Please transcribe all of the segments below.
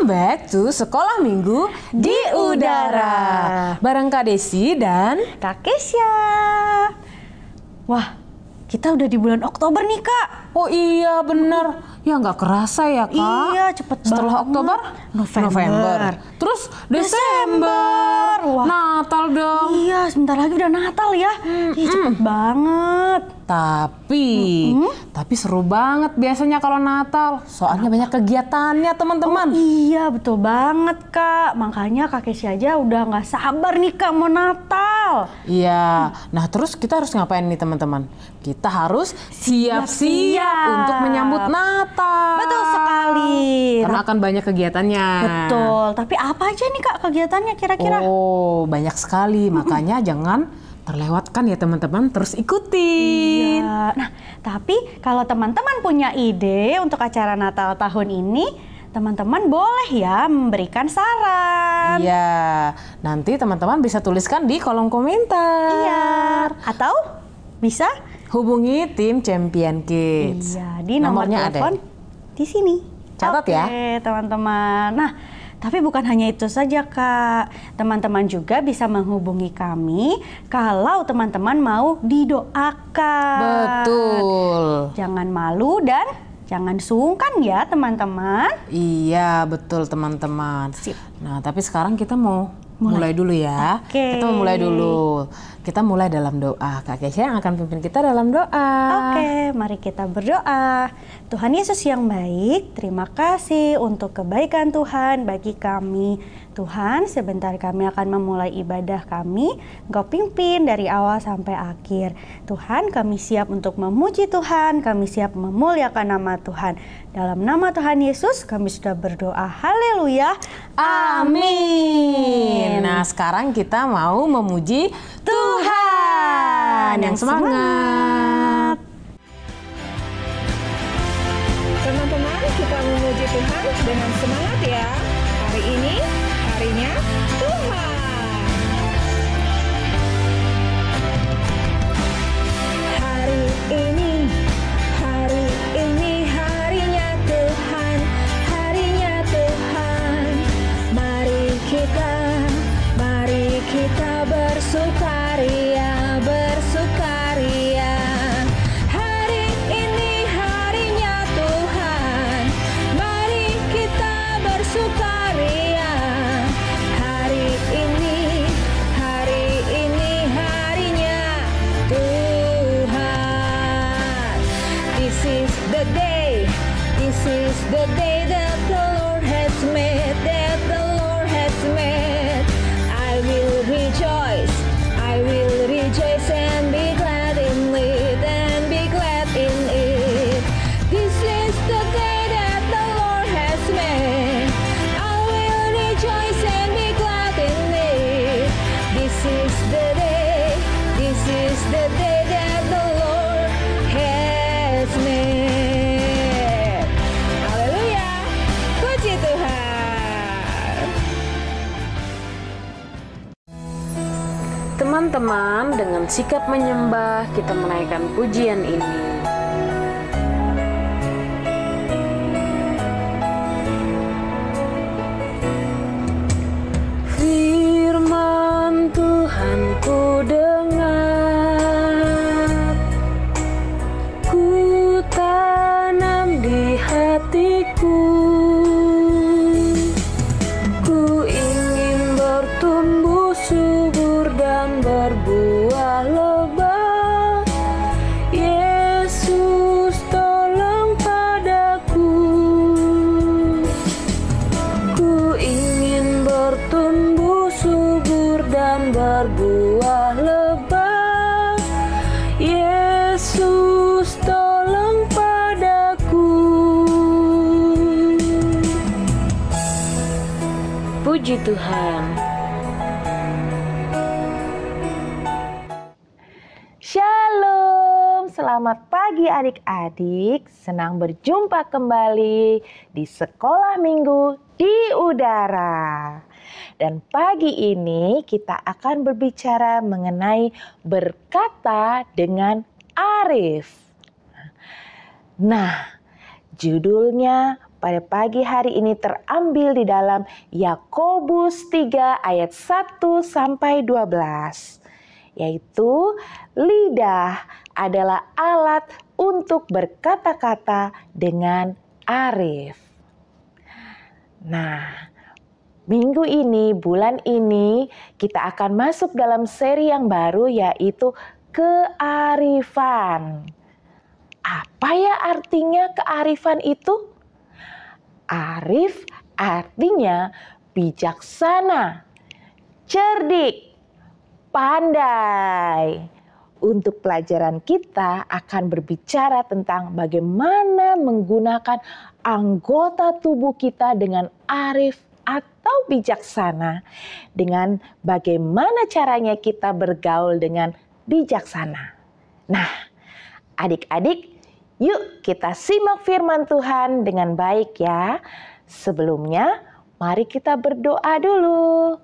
Welcome back to Sekolah Minggu di Udara. Bareng Kak Desi dan Kak Kesya. Wah, kita udah di bulan Oktober nih, Kak. Oh iya bener. Ya nggak kerasa ya, Kak. Iya, cepet Setelah banget. Oktober, November. Terus Desember. Wah. Natal dong. Iya, sebentar lagi udah Natal ya. Ih, cepet banget. Tapi seru banget biasanya kalau Natal. Soalnya banyak kegiatannya, teman-teman. Iya, betul banget, Kak. Makanya Kak Kesya aja udah nggak sabar nih, Kak, mau Natal. Iya. Nah, terus kita harus ngapain nih, teman-teman? Kita harus siap-siap untuk menyambut Natal. Betul sekali. Karena akan banyak kegiatannya. Betul. Tapi apa aja nih, Kak, kegiatannya kira-kira? Oh, banyak sekali. Makanya jangan terlewatkan ya, teman-teman. Terus ikutin. Iya. Nah, tapi kalau teman-teman punya ide untuk acara Natal tahun ini, teman-teman boleh ya memberikan saran. Iya. Nanti teman-teman bisa tuliskan di kolom komentar. Iya. Atau bisa hubungi tim Champion Kids. Iya, di nomor Nomornya telepon ada. di sini. Catat ya. Oke, teman-teman. Nah, tapi bukan hanya itu saja, Kak. Teman-teman juga bisa menghubungi kami kalau teman-teman mau didoakan. Betul. Jangan malu dan jangan sungkan ya, teman-teman. Iya, betul teman-teman. Sip. Nah, tapi sekarang kita mau mulai dulu ya. Oke. Kita mau mulai dulu. Kita mulai dalam doa. Kak Kesya yang akan pimpin kita dalam doa. Oke, mari kita berdoa. Tuhan Yesus yang baik, terima kasih untuk kebaikan Tuhan bagi kami. Tuhan, sebentar kami akan memulai ibadah kami. Engkau pimpin dari awal sampai akhir. Tuhan, kami siap untuk memuji Tuhan. Kami siap memuliakan nama Tuhan. Dalam nama Tuhan Yesus, kami sudah berdoa. Haleluya. Amin. Nah, sekarang kita mau memuji Tuhan. Yang semangat. Teman-teman, kita memuji Tuhan dengan semangat ya. Hari ini harinya Tuhan. Hari ini harinya Tuhan, harinya Tuhan. Mari kita bersukaria, bersukaria. Hari ini harinya Tuhan, mari kita bersukaria. Hari ini harinya Tuhan. This is the day that the Lord has made, that the Lord has made. I will rejoice and be glad in it, and be glad in it. This is the day that the Lord has made. I will rejoice and be glad in it. This is the day that the Lord has made. Haleluya, puji Tuhan. Teman-teman, dengan sikap menyembah kita menaikkan pujian ini. Firman Tuhan ku dengar, ku tanam di hatiku. Ku ingin bertumbuh subur dan berbuah lebat. Yesus, tolong padaku. Ku ingin bertumbuh subur dan berbuah lebat. Yesus, tolong padaku. Puji Tuhan. Shalom, selamat pagi adik-adik. Senang berjumpa kembali di Sekolah Minggu di Udara. Dan pagi ini kita akan berbicara mengenai berkata dengan arif. Nah, judulnya pada pagi hari ini terambil di dalam Yakobus 3 ayat 1 sampai 12. Yaitu lidah adalah alat untuk berkata-kata dengan arif. Nah, minggu ini, bulan ini, kita akan masuk dalam seri yang baru yaitu kearifan. Apa ya artinya kearifan itu? Arif artinya bijaksana, cerdik, pandai. Untuk pelajaran kita akan berbicara tentang bagaimana menggunakan anggota tubuh kita dengan arif atau bijaksana. Dengan bagaimana caranya kita bergaul dengan bijaksana. Nah, adik-adik, yuk kita simak firman Tuhan dengan baik ya. Sebelumnya, mari kita berdoa dulu.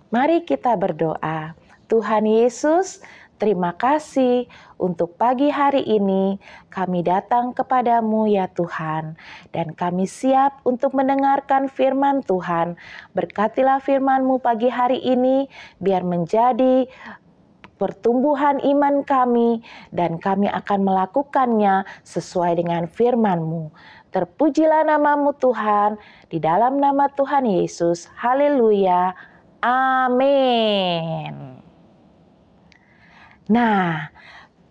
Mari kita berdoa. Tuhan Yesus, terima kasih untuk pagi hari ini kami datang kepadamu ya Tuhan. Dan kami siap untuk mendengarkan firman Tuhan. Berkatilah firman-Mu pagi hari ini biar menjadi pertumbuhan iman kami. Dan kami akan melakukannya sesuai dengan firman-Mu. Terpujilah nama-Mu Tuhan, di dalam nama Tuhan Yesus. Haleluya. Amin. Nah,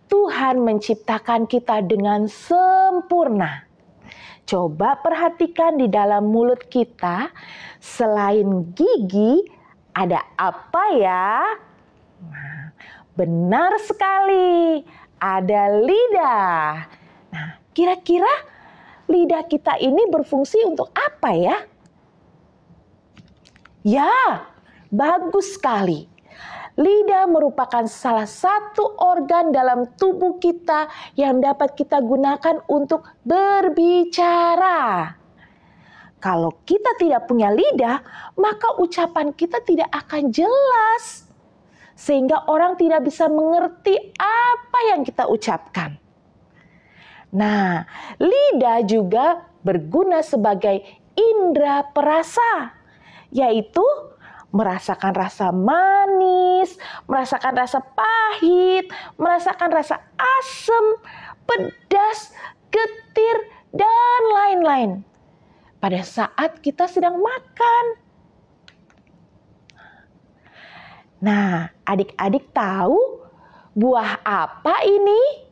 Tuhan menciptakan kita dengan sempurna. Coba perhatikan di dalam mulut kita, selain gigi, ada apa ya? Nah, benar sekali, ada lidah. Nah, kira-kira lidah kita ini berfungsi untuk apa ya? Ya, bagus sekali. Lidah merupakan salah satu organ dalam tubuh kita yang dapat kita gunakan untuk berbicara. Kalau kita tidak punya lidah, maka ucapan kita tidak akan jelas. Sehingga orang tidak bisa mengerti apa yang kita ucapkan. Nah, lidah juga berguna sebagai indera perasa, yaitu merasakan rasa manis, merasakan rasa pahit, merasakan rasa asam, pedas, getir, dan lain-lain. Pada saat kita sedang makan. Nah, adik-adik tahu buah apa ini?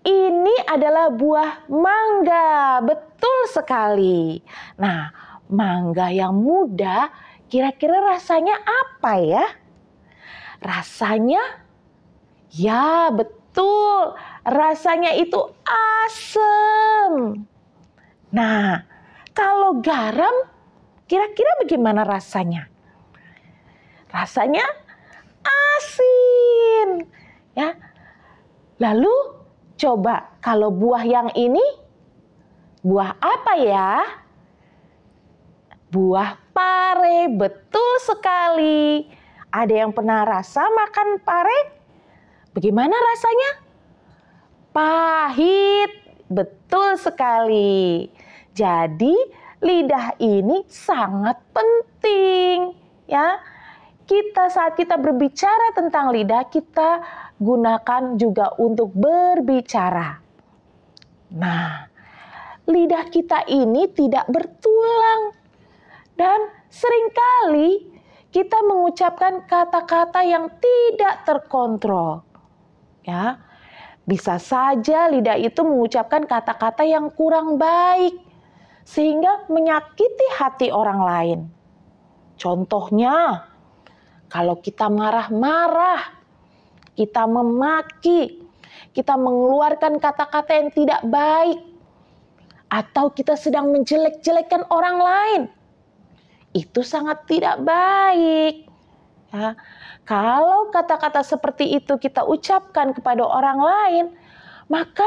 Ini adalah buah mangga, betul sekali. Nah, mangga yang muda, kira-kira rasanya apa ya? Rasanya, ya betul, rasanya itu asam. Nah, kalau garam, kira-kira bagaimana rasanya? Rasanya asin. Ya. Lalu, coba kalau buah yang ini, buah apa ya? Buah pare, betul sekali. Ada yang pernah rasa makan pare? Bagaimana rasanya? Pahit, betul sekali. Jadi lidah ini sangat penting, ya. Saat kita berbicara tentang lidah, kita gunakan juga untuk berbicara. Nah, lidah kita ini tidak bertulang. Dan seringkali kita mengucapkan kata-kata yang tidak terkontrol. Ya, bisa saja lidah itu mengucapkan kata-kata yang kurang baik sehingga menyakiti hati orang lain. Contohnya, kalau kita marah-marah, kita memaki, kita mengeluarkan kata-kata yang tidak baik, atau kita sedang menjelek-jelekkan orang lain. Itu sangat tidak baik. Ya. Kalau kata-kata seperti itu kita ucapkan kepada orang lain, maka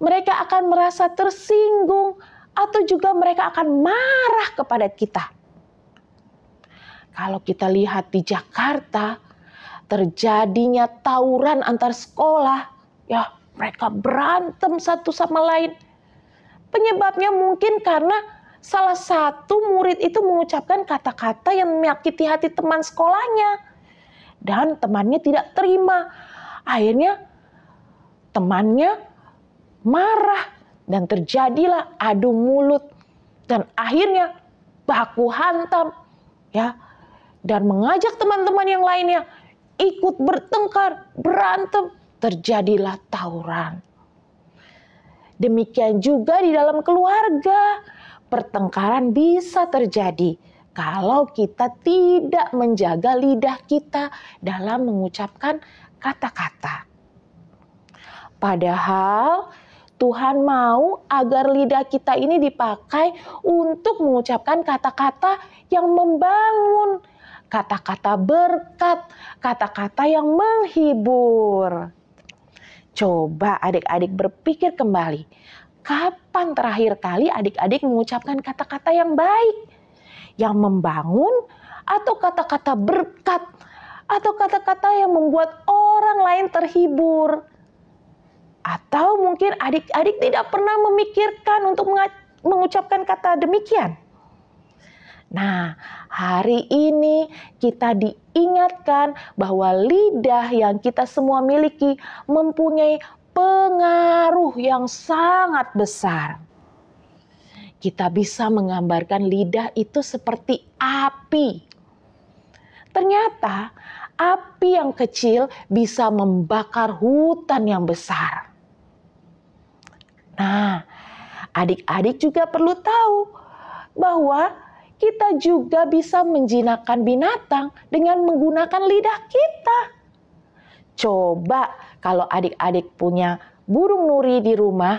mereka akan merasa tersinggung atau juga mereka akan marah kepada kita. Kalau kita lihat di Jakarta, terjadinya tawuran antar sekolah, ya mereka berantem satu sama lain. Penyebabnya mungkin karena salah satu murid itu mengucapkan kata-kata yang menyakiti hati teman sekolahnya. Dan temannya tidak terima. Akhirnya temannya marah dan terjadilah adu mulut. Dan akhirnya baku hantam, ya, dan mengajak teman-teman yang lainnya ikut bertengkar, berantem, terjadilah tawuran. Demikian juga di dalam keluarga, pertengkaran bisa terjadi kalau kita tidak menjaga lidah kita dalam mengucapkan kata-kata. Padahal Tuhan mau agar lidah kita ini dipakai untuk mengucapkan kata-kata yang membangun, kata-kata berkat, kata-kata yang menghibur. Coba adik-adik berpikir kembali, kapan terakhir kali adik-adik mengucapkan kata-kata yang baik, yang membangun, atau kata-kata berkat, atau kata-kata yang membuat orang lain terhibur? Atau mungkin adik-adik tidak pernah memikirkan untuk mengucapkan kata demikian. Nah, hari ini kita diingatkan bahwa lidah yang kita semua miliki mempunyai pengaruh yang sangat besar. Kita bisa menggambarkan lidah itu seperti api. Ternyata api yang kecil bisa membakar hutan yang besar. Nah, adik-adik juga perlu tahu bahwa kita juga bisa menjinakkan binatang dengan menggunakan lidah kita. Coba kalau adik-adik punya burung nuri di rumah,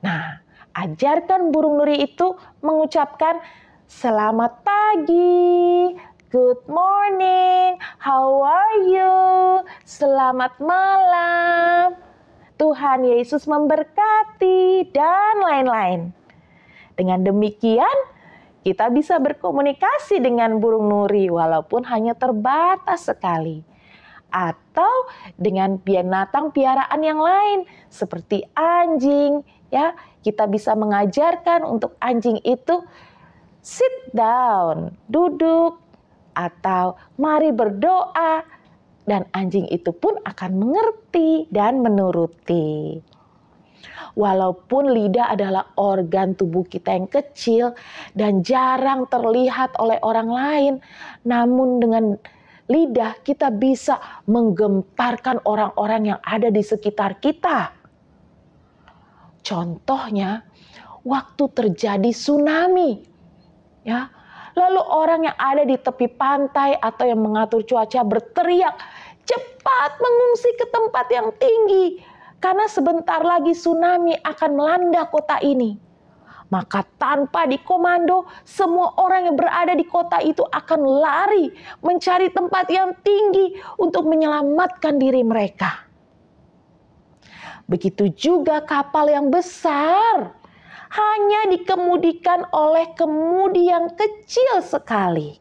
nah, ajarkan burung nuri itu mengucapkan selamat pagi, good morning, how are you, selamat malam, Tuhan Yesus memberkati, dan lain-lain. Dengan demikian, kita bisa berkomunikasi dengan burung nuri walaupun hanya terbatas sekali. Atau dengan binatang piaraan yang lain seperti anjing, ya, kita bisa mengajarkan untuk anjing itu sit down, duduk, atau mari berdoa, dan anjing itu pun akan mengerti dan menuruti. Walaupun lidah adalah organ tubuh kita yang kecil dan jarang terlihat oleh orang lain, namun dengan lidah kita bisa menggemparkan orang-orang yang ada di sekitar kita. Contohnya, waktu terjadi tsunami, ya, lalu orang yang ada di tepi pantai atau yang mengatur cuaca berteriak, cepat mengungsi ke tempat yang tinggi, karena sebentar lagi tsunami akan melanda kota ini. Maka tanpa dikomando, semua orang yang berada di kota itu akan lari mencari tempat yang tinggi untuk menyelamatkan diri mereka. Begitu juga kapal yang besar, hanya dikemudikan oleh kemudi yang kecil sekali.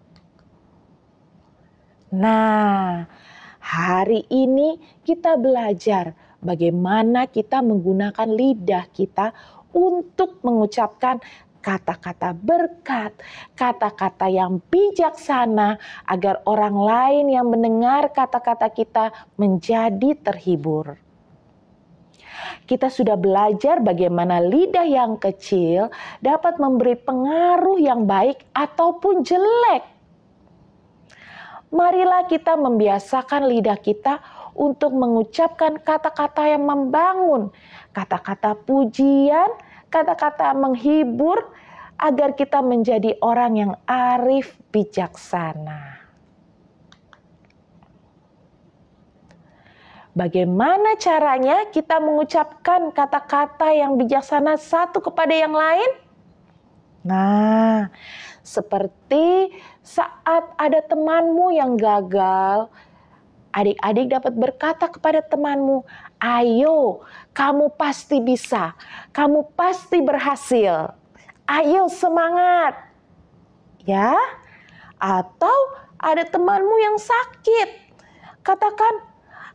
Nah, hari ini kita belajar bagaimana kita menggunakan lidah kita untuk mengucapkan kata-kata berkat, kata-kata yang bijaksana agar orang lain yang mendengar kata-kata kita menjadi terhibur. Kita sudah belajar bagaimana lidah yang kecil dapat memberi pengaruh yang baik ataupun jelek. Marilah kita membiasakan lidah kita untuk mengucapkan kata-kata yang membangun, kata-kata pujian, kata-kata menghibur, agar kita menjadi orang yang arif bijaksana. Bagaimana caranya kita mengucapkan kata-kata yang bijaksana satu kepada yang lain? Nah, seperti saat ada temanmu yang gagal, adik-adik dapat berkata kepada temanmu, ayo, kamu pasti bisa, kamu pasti berhasil, ayo semangat. Ya, atau ada temanmu yang sakit, katakan,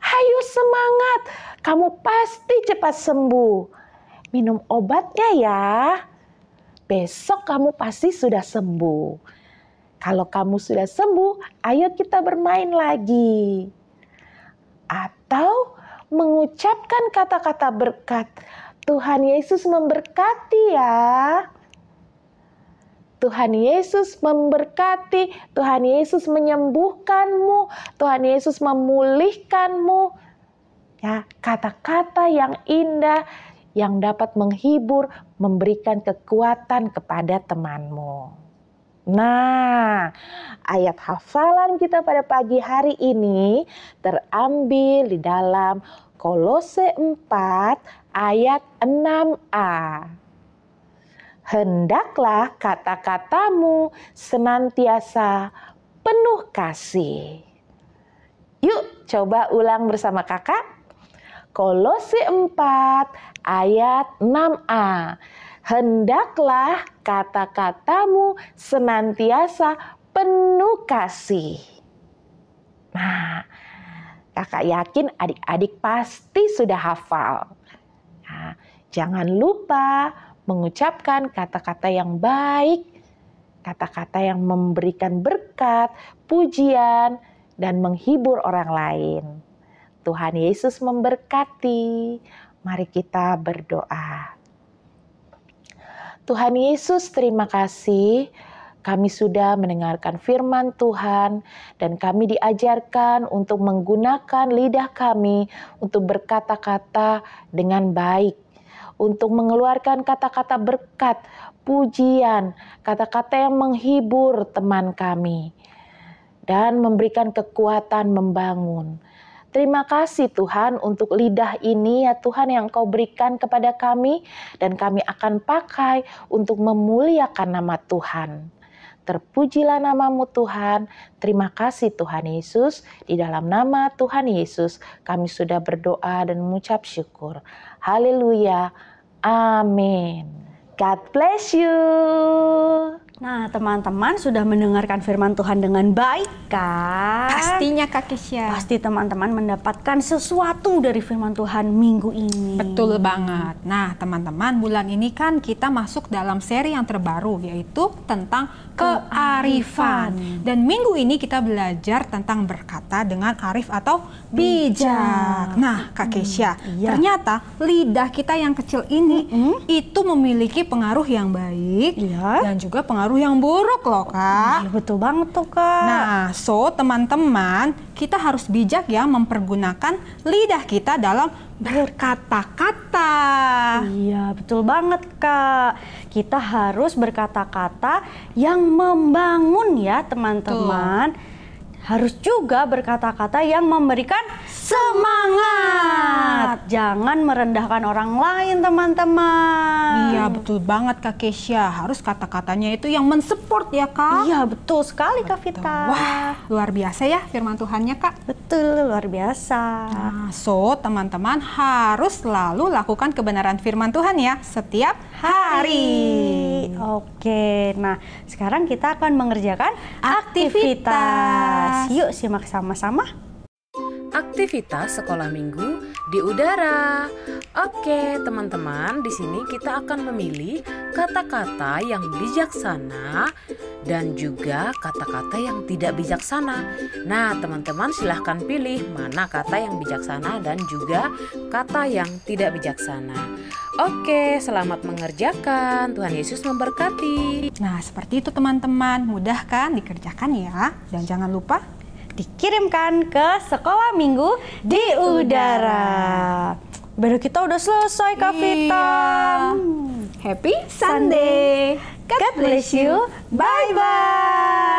ayo semangat, kamu pasti cepat sembuh. Minum obatnya ya. besok kamu pasti sudah sembuh. Kalau kamu sudah sembuh, ayo kita bermain lagi. Atau mengucapkan kata-kata berkat. Tuhan Yesus memberkati ya. Tuhan Yesus memberkati, Tuhan Yesus menyembuhkanmu, Tuhan Yesus memulihkanmu. Ya, kata-kata yang indah yang dapat menghibur, memberikan kekuatan kepada temanmu. Nah, ayat hafalan kita pada pagi hari ini terambil di dalam Kolose 4 ayat 6a. Hendaklah kata-katamu senantiasa penuh kasih. Yuk coba ulang bersama kakak. Kolose 4 ayat 6a. Hendaklah kata-katamu senantiasa penuh kasih. Nah, kakak yakin adik-adik pasti sudah hafal. Nah, jangan lupa mengucapkan kata-kata yang baik, kata-kata yang memberikan berkat, pujian, dan menghibur orang lain. Tuhan Yesus memberkati. Mari kita berdoa. Tuhan Yesus, terima kasih. Kami sudah mendengarkan firman Tuhan dan kami diajarkan untuk menggunakan lidah kami untuk berkata-kata dengan baik. Untuk mengeluarkan kata-kata berkat, pujian, kata-kata yang menghibur teman kami. Dan memberikan kekuatan membangun. Terima kasih Tuhan untuk lidah ini ya Tuhan yang Kau berikan kepada kami. Dan kami akan pakai untuk memuliakan nama Tuhan. Terpujilah namamu Tuhan. Terima kasih Tuhan Yesus. Di dalam nama Tuhan Yesus kami sudah berdoa dan mengucap syukur. Haleluya. Amin. God bless you. Nah, teman-teman sudah mendengarkan firman Tuhan dengan baik kan? Pastinya Kak Kesya. Pasti teman-teman mendapatkan sesuatu dari firman Tuhan minggu ini. Betul banget. Nah, teman-teman, bulan ini kan kita masuk dalam seri yang terbaru, yaitu tentang kearifan. Dan minggu ini kita belajar tentang berkata dengan arif atau bijak. Nah, Kak Kesya, ternyata lidah kita yang kecil ini itu memiliki pengaruh yang baik dan juga pengaruh yang buruk loh Kak. Betul banget tuh Kak. Nah, teman-teman, kita harus bijak ya mempergunakan lidah kita dalam berkata-kata. Iya, betul banget Kak. Kita harus berkata-kata yang membangun ya teman-teman. Harus juga berkata-kata yang memberikan semangat. Jangan merendahkan orang lain teman-teman. Iya, betul banget Kak Kesya. Harus kata-katanya itu yang mensupport ya Kak. Iya, betul sekali Kak Vita. Wah, luar biasa ya firman Tuhannya Kak. Betul, luar biasa. Nah, teman-teman harus selalu lakukan kebenaran firman Tuhan ya setiap hari. Oke, nah sekarang kita akan mengerjakan aktivitas. Yuk simak sama-sama. Aktivitas sekolah minggu di udara. Oke, teman-teman, di sini kita akan memilih kata-kata yang bijaksana dan juga kata-kata yang tidak bijaksana. Nah, teman-teman silahkan pilih mana kata yang bijaksana dan juga kata yang tidak bijaksana. Oke, selamat mengerjakan. Tuhan Yesus memberkati. Nah, seperti itu teman-teman. Mudah kan dikerjakan ya. Dan jangan lupa dikirimkan ke sekolah minggu di udara. Baru kita udah selesai Kak Vita. Happy Sunday. God bless you. Bye-bye.